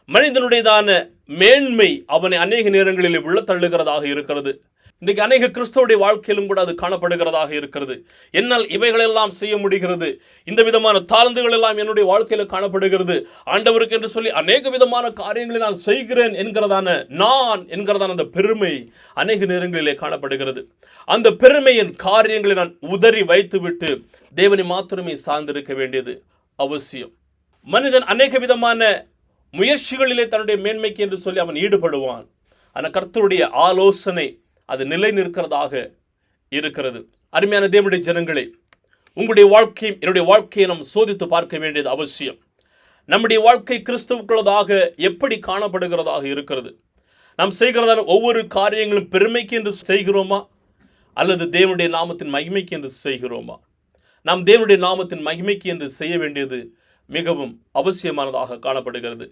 மனிதனுடையதான மேன்மை அவனை அநேக நேரங்களில் விழத்தள்ளுகிறதாக இருக்கிறது. இன்றைக்கு அநேக கிறிஸ்தவருடைய வாழ்க்கையிலும் கூட அது காணப்படுகிறதாக இருக்கிறது. என்னால் இவைகளெல்லாம் செய்ய முடிகிறது, இந்த விதமான தாளந்துகள் எல்லாம் என்னுடைய வாழ்க்கையில் காணப்படுகிறது, ஆண்டவருக்கு என்று சொல்லி அநேக விதமான காரியங்களை நான் செய்கிறேன் என்கிறதான அந்த பெருமை அநேக நேரங்களிலே காணப்படுகிறது. அந்த பெருமையின் காரியங்களை நான் உதறி வைத்துவிட்டு தேவனை மாத்திரமே சார்ந்திருக்க வேண்டியது அவசியம். மனிதன் அநேக விதமான முயற்சிகளிலே தன்னுடைய மேன்மைக்கு என்று சொல்லி அவன் ஈடுபடுவான். ஆனால் கர்த்தருடைய ஆலோசனை அது நிலை நிற்கிறதாக இருக்கிறது. அருமையான தேவனுடைய ஜனங்களே, உங்களுடைய வாழ்க்கையும் என்னுடைய வாழ்க்கையை நாம் சோதித்து பார்க்க வேண்டியது அவசியம். நம்முடைய வாழ்க்கை கிறிஸ்துவுக்குள்ளதாக எப்படி காணப்படுகிறதாக இருக்கிறது? நாம் செய்கிறதான ஒவ்வொரு காரியங்களும் பெருமைக்கு என்று செய்கிறோமா, அல்லது தேவனுடைய நாமத்தின் மகிமைக்கு என்று செய்கிறோமா? நாம் தேவனுடைய நாமத்தின் மகிமைக்கு என்று செய்ய வேண்டியது மிகவும் அவசியமானதாக காணப்படுகிறது.